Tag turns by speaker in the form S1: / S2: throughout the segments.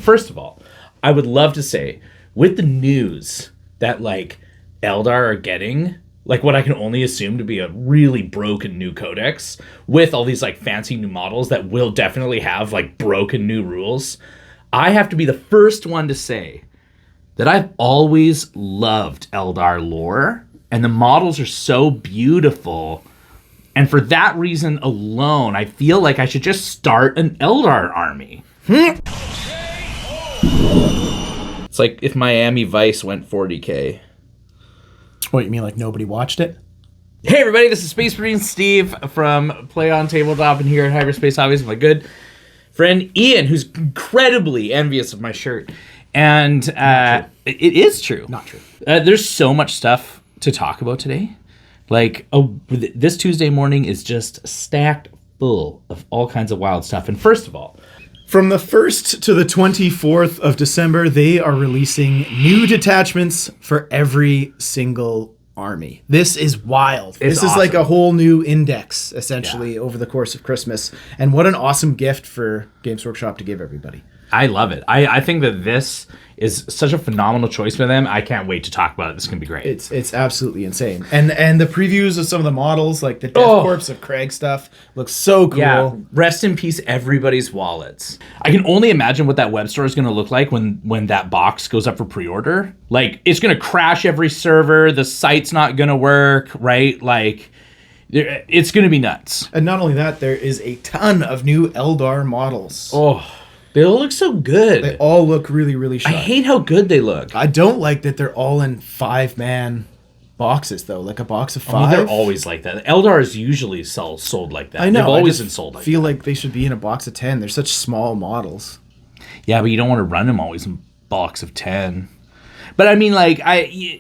S1: And first of all, I would love to say, with the news that like Eldar are getting, like what I can only assume to be a really broken new codex with all these like fancy new models that will definitely have like broken new rules, I have to be the first one to say that I've always loved Eldar lore, and the models are so beautiful. And for that reason alone, I feel like I should just start an Eldar army. It's like if Miami Vice went 40K.
S2: What, you mean like nobody watched it?
S1: Hey everybody, this is Space Marine Steve from Play on Tabletop, and here at Hyperspace Hobbies with my good friend Ian, who's incredibly envious of my shirt. And it is true.
S2: Not true.
S1: There's so much stuff to talk about today. Like, this Tuesday morning is just stacked full of all kinds of wild stuff. And first of all,
S2: from the 1st to the 24th of December, they are releasing new detachments for every single army. This is wild. This is like a whole new index, essentially, over the course of Christmas. And what an awesome gift for Games Workshop to give everybody.
S1: I love it. I think that this is such a phenomenal choice for them. I can't wait to talk about it. This is going to be great.
S2: It's absolutely insane. And the previews of some of the models, like the Death Corps of Craig stuff, looks so cool.
S1: Yeah, rest in peace, everybody's wallets. I can only imagine what that web store is going to look like when that box goes up for pre-order. Like, it's going to crash every server. The site's not going to work, right? Like, it's going to be nuts.
S2: And not only that, there is a ton of new Eldar models.
S1: Oh, they all look so good.
S2: They all look really, really sharp.
S1: I hate how good they look.
S2: I don't like that they're all in 5-man boxes, though. Like a box of 5.
S1: I mean, they're always like that. Eldar is usually sold like that.
S2: I know.
S1: They've always been sold like that.
S2: I feel like they should be in a box of 10. They're such small models.
S1: Yeah, but you don't want to run them always in box of 10. But I mean, like,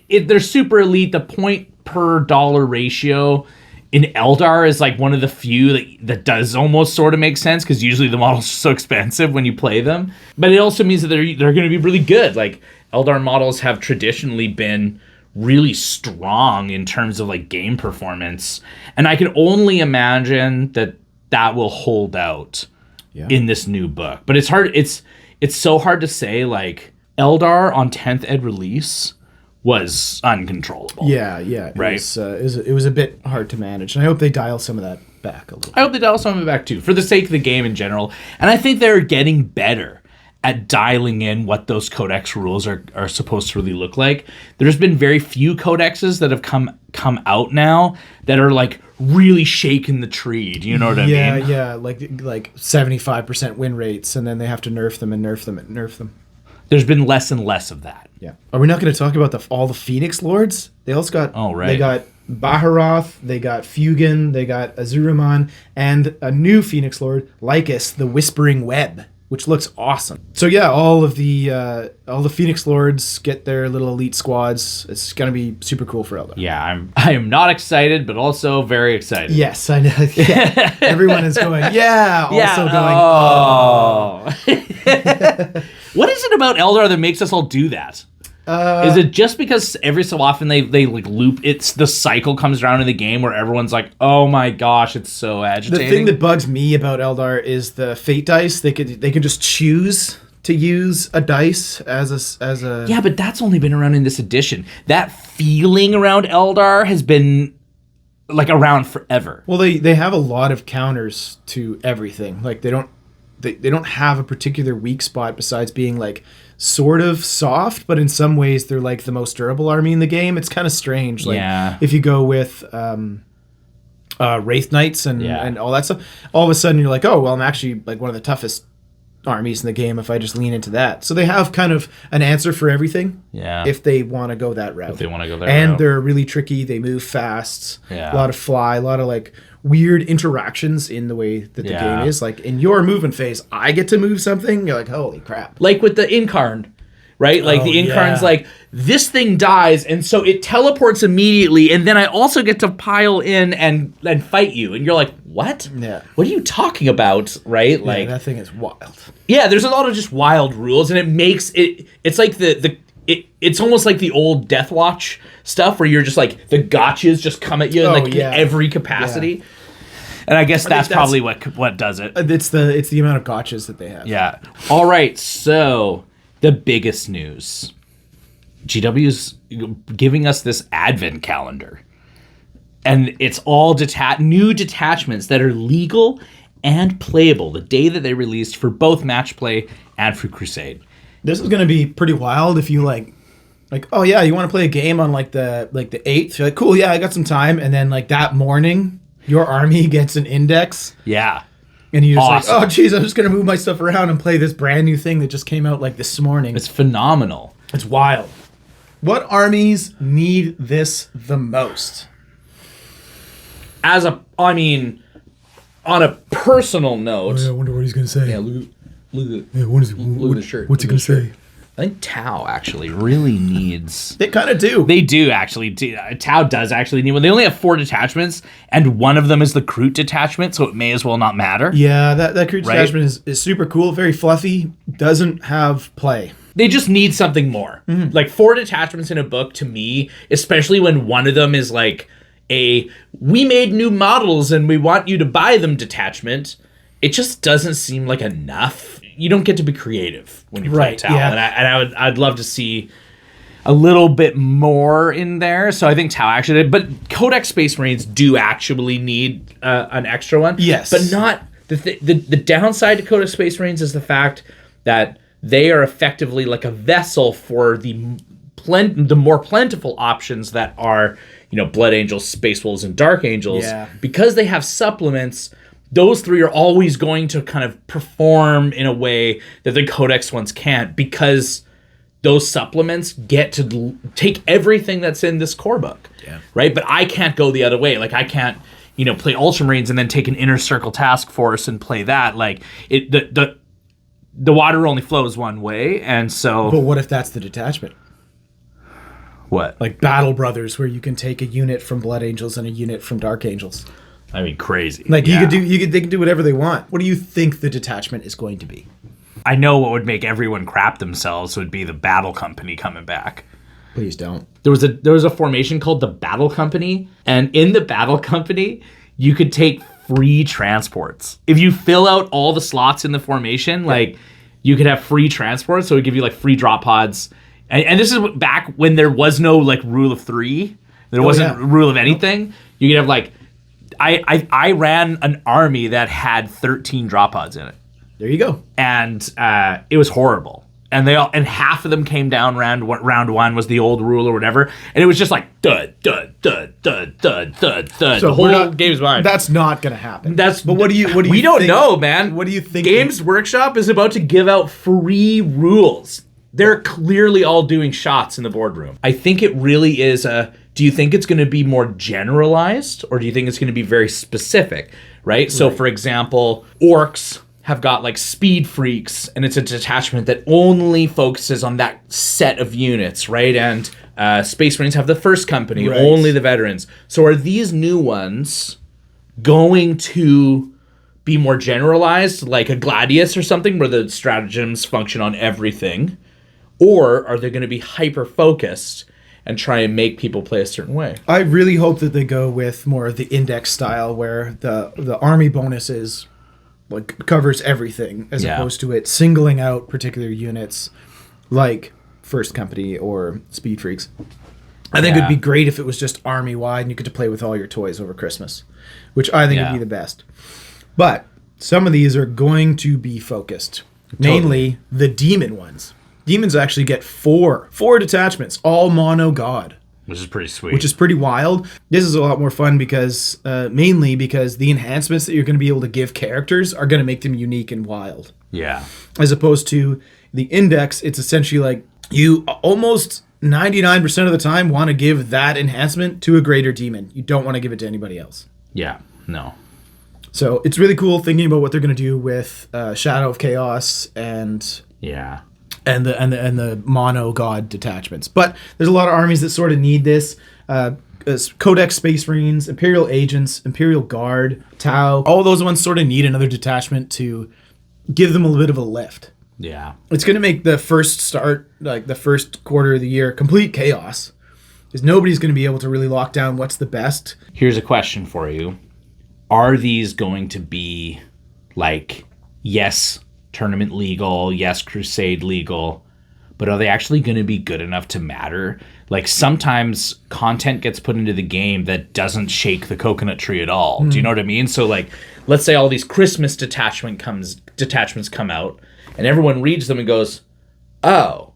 S1: they're super elite. The point per dollar ratio in Eldar is like one of the few that does almost sort of make sense, because usually the models are so expensive when you play them. But it also means that they're going to be really good. Like, Eldar models have traditionally been really strong in terms of like game performance, and I can only imagine that will hold out in this new book. But it's hard. It's so hard to say. Like, Eldar on 10th ed release was uncontrollable.
S2: Yeah.
S1: Right.
S2: It was a bit hard to manage, and I hope they dial some of that back a little.
S1: I hope they dial some of it back too, for the sake of the game in general. And I think they're getting better at dialing in what those codex rules are supposed to really look like. There's been very few codexes that have come out now that are like really shaking the tree. Do you know what I mean?
S2: Yeah, like 75% win rates, and then they have to nerf them and nerf them and nerf them.
S1: There's been less and less of that.
S2: Yeah. Are we not going to talk about all the Phoenix Lords? They also got.
S1: Oh, right.
S2: They got Baharoth, they got Fugan, they got Azuraman, and a new Phoenix Lord, Lycus, the Whispering Web, which looks awesome. So yeah, all the Phoenix Lords get their little elite squads. It's going to be super cool for Eldar.
S1: Yeah, I am not excited, but also very excited.
S2: Yes, I know. Yeah. Everyone is going,
S1: going, What is it about Eldar that makes us all do that? Is it just because every so often they like loop? It's the cycle comes around in the game where everyone's like, "Oh my gosh, it's so agitating."
S2: The thing that bugs me about Eldar is the fate dice. They could just choose to use a dice as a.
S1: Yeah, but that's only been around in this edition. That feeling around Eldar has been like around forever.
S2: Well, they have a lot of counters to everything. Like they don't have a particular weak spot besides being like sort of soft, but in some ways they're like the most durable army in the game. It's kind of strange. Like if you go with Wraith Knights and all that stuff, all of a sudden you're like, oh, well, I'm actually like one of the toughest armies in the game if I just lean into that. So they have kind of an answer for everything.
S1: Yeah.
S2: If they want to go that route.
S1: And
S2: route. They're really tricky. They move fast.
S1: Yeah.
S2: A lot of fly, a lot of like weird interactions in the way that the game is. Like in your movement phase, I get to move something. You're like, holy crap.
S1: Like with the Incarn, right? Like the Incarn's like, this thing dies, and so it teleports immediately, and then I also get to pile in and fight you. And you're like, what?
S2: Yeah.
S1: What are you talking about, right? Like
S2: that thing is wild.
S1: Yeah, there's a lot of just wild rules, and it makes it's like it's almost like the old Death Watch stuff where you're just like, the gotchas just come at you in every capacity. And I guess that's probably what does it.
S2: It's the amount of gotchas that they have.
S1: Yeah. All right. So the biggest news. GW's giving us this advent calendar. And it's all new detachments that are legal and playable the day that they released for both match play and for Crusade.
S2: This is going to be pretty wild if you like, oh yeah, you want to play a game on like the 8th. You're like, cool, yeah, I got some time. And then like that morning, your army gets an index.
S1: Yeah.
S2: And you're just like, oh geez, I'm just going to move my stuff around and play this brand new thing that just came out like this morning.
S1: It's phenomenal.
S2: It's wild. What armies need this the most?
S1: On a personal note.
S2: Oh, yeah, I wonder what he's going to say.
S1: Yeah, look at the shirt.
S2: What's he going to say?
S1: I think Tau actually really needs...
S2: They kind of do.
S1: They do actually. Tau does actually need one. They only have 4 detachments, and one of them is the Kroot detachment, so it may as well not matter.
S2: Yeah, that Kroot detachment is super cool, very fluffy, doesn't have play.
S1: They just need something more. Mm-hmm. Like 4 detachments in a book, to me, especially when one of them is like we made new models and we want you to buy them detachment, it just doesn't seem like enough. You don't get to be creative when you play Tau. Yeah. I'd love to see a little bit more in there. So I think Tau actually did. But Codex Space Marines do actually need an extra one.
S2: Yes.
S1: But not... The downside to Codex Space Marines is the fact that they are effectively like a vessel for the more plentiful options that are, Blood Angels, Space Wolves, and Dark Angels.
S2: Yeah.
S1: Because they have supplements... Those 3 are always going to kind of perform in a way that the Codex ones can't, because those supplements get to take everything that's in this core book, right? But I can't go the other way. Like I can't, play Ultramarines and then take an Inner Circle Task Force and play that. Like the water only flows one way, and so.
S2: But what if that's the detachment?
S1: What?
S2: Like Battle Brothers, where you can take a unit from Blood Angels and a unit from Dark Angels.
S1: I mean, crazy.
S2: Like they can do whatever they want. What do you think the detachment is going to be?
S1: I know what would make everyone crap themselves would be the Battle Company coming back.
S2: Please don't.
S1: There was a formation called the Battle Company, and in the Battle Company, you could take free transports. If you fill out all the slots in the formation, like you could have free transports, so it would give you like free drop pods. And this is back when there was no like rule of 3. There wasn't rule of anything. Nope. You could have like I ran an army that had 13 drop pods in it.
S2: There you go.
S1: And it was horrible. And half of them came down round 1 was the old rule or whatever. And it was just like dud, dud, dud, dud, dud, dud, dud.
S2: So
S1: the whole game's mine.
S2: That's not going to happen.
S1: But what do you we don't know, man.
S2: What do you think?
S1: Games Workshop is about to give out free rules. They're clearly all doing shots in the boardroom. I think it really is do you think it's going to be more generalized, or do you think it's going to be very specific, right? So, for example, Orcs have got like Speed Freaks, and it's a detachment that only focuses on that set of units, right? And Space Marines have the First Company, only the veterans. So are these new ones going to be more generalized, like a Gladius or something, where the stratagems function on everything? Or are they going to be hyper-focused and try and make people play a certain way?
S2: I really hope that they go with more of the index style, where the army bonuses like covers everything, as opposed to it singling out particular units like First Company or Speed Freaks. I think it'd be great if it was just army wide and you get to play with all your toys over Christmas, which I think would be the best. But some of these are going to be focused, namely the demon ones. Demons actually get four detachments, all mono god.
S1: Which is pretty sweet.
S2: Which is pretty wild. This is a lot more fun because, mainly because the enhancements that you're going to be able to give characters are going to make them unique and wild.
S1: Yeah.
S2: As opposed to the index, it's essentially like you almost 99% of the time want to give that enhancement to a greater demon. You don't want to give it to anybody else.
S1: Yeah, no.
S2: So it's really cool thinking about what they're going to do with Shadow of Chaos and...
S1: Yeah.
S2: And the mono god detachments. But there's a lot of armies that sort of need this. Codex Space Marines, Imperial Agents, Imperial Guard, Tau. All those ones sort of need another detachment to give them a bit of a lift.
S1: Yeah.
S2: It's going to make the first quarter of the year, complete chaos. Because nobody's going to be able to really lock down what's the best.
S1: Here's a question for you. are these going to be like, yes, tournament legal, yes, crusade legal, but are they actually going to be good enough to matter? Like, sometimes content gets put into the game that doesn't shake the coconut tree at all. Do you know what I mean? So, like, let's say all these Christmas detachments come out, and everyone reads them and goes, oh,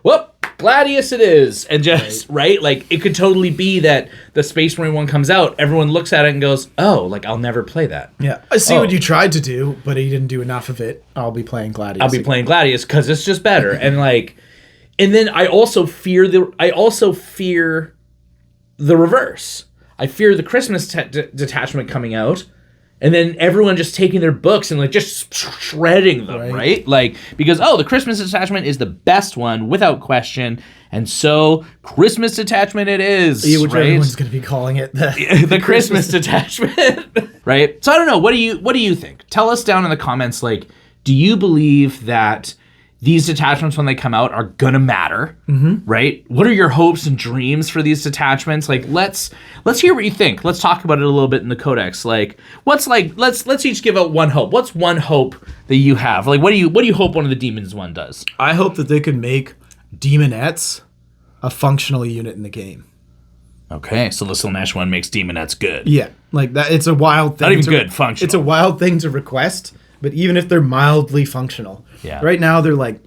S1: well, Gladius it is. And just, right? Like, it could totally be that the Space Marine one comes out, everyone looks at it and goes, oh, like, I'll never play that.
S2: Yeah. I see what you tried to do, but you didn't do enough of it. I'll be playing Gladius.
S1: I'll be playing Gladius because it's just better. And, like, and then I also fear the reverse. I fear the Christmas detachment coming out, and then everyone just taking their books and like just shredding them, right? Like, because, the Christmas detachment is the best one without question, and so Christmas detachment it is,
S2: which
S1: right?
S2: Everyone's going to be calling it
S1: the Christmas detachment, right? So I don't know. What do you think? Tell us down in the comments. Like, do you believe that these detachments, when they come out, are gonna matter, right? What are your hopes and dreams for these detachments? Like, let's hear what you think. Let's talk about it a little bit in the codex. Like, let's each give out one hope. What's one hope that you have? Like, what do you hope one of the demons one does?
S2: I hope that they could make demonettes a functional unit in the game.
S1: Okay, so the Slaanesh one makes demonettes good.
S2: Yeah, like that. It's a wild thing.
S1: Not even good, functional.
S2: It's a wild thing to request. But even if they're mildly functional, right now they're like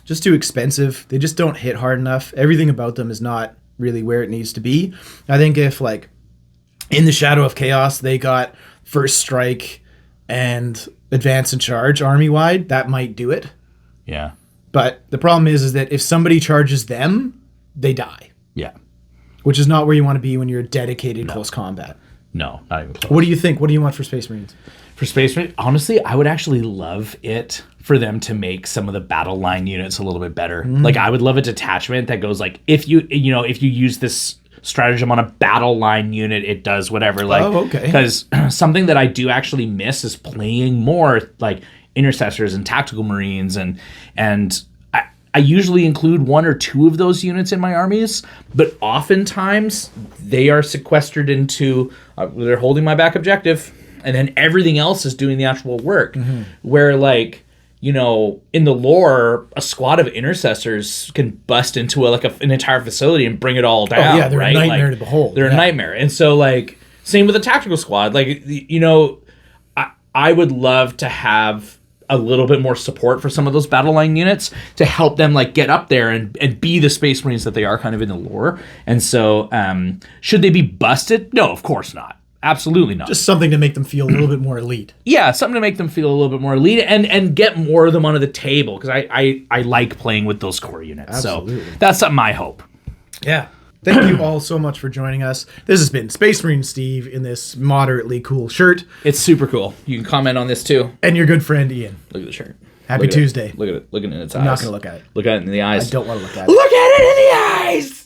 S2: just too expensive. They just don't hit hard enough. Everything about them is not really where it needs to be. I think if like in the Shadow of Chaos, they got First Strike and Advance and Charge army-wide, that might do it.
S1: Yeah.
S2: But the problem is that if somebody charges them, they die.
S1: Yeah.
S2: Which is not where you want to be when you're dedicated close combat.
S1: No, not even close.
S2: What do you think? What do you want for Space Marines?
S1: For Space Marine, honestly, I would actually love it for them to make some of the battle line units a little bit better. Like, I would love a detachment that goes like, if you use this stratagem on a battle line unit, it does whatever. Like, because something that I do actually miss is playing more like intercessors and tactical marines, and I usually include one or two of those units in my armies, but oftentimes they are sequestered into they're holding my back objective. And then everything else is doing the actual work. Where, like, in the lore, a squad of intercessors can bust into an entire facility and bring it all down.
S2: Oh, yeah, they're a nightmare to behold.
S1: They're a nightmare. And so, like, same with a tactical squad. Like, I would love to have a little bit more support for some of those battle line units to help them, like, get up there and be the Space Marines that they are kind of in the lore. And so, should they be busted? No, of course not. Absolutely not.
S2: Just something to make them feel a little bit more elite.
S1: Yeah, something to make them feel a little bit more elite and get more of them onto the table, because I like playing with those core units. Absolutely. So that's something I hope.
S2: Yeah. Thank you all so much for joining us. This has been Space Marine Steve in this moderately cool shirt.
S1: It's super cool. You can comment on this too.
S2: And your good friend Ian.
S1: Look at the shirt.
S2: Happy Tuesday.
S1: Look at it. Look at it in its eyes.
S2: I'm not going to look at it.
S1: Look at it in the eyes.
S2: I don't want to look at it.
S1: Look at it in the eyes!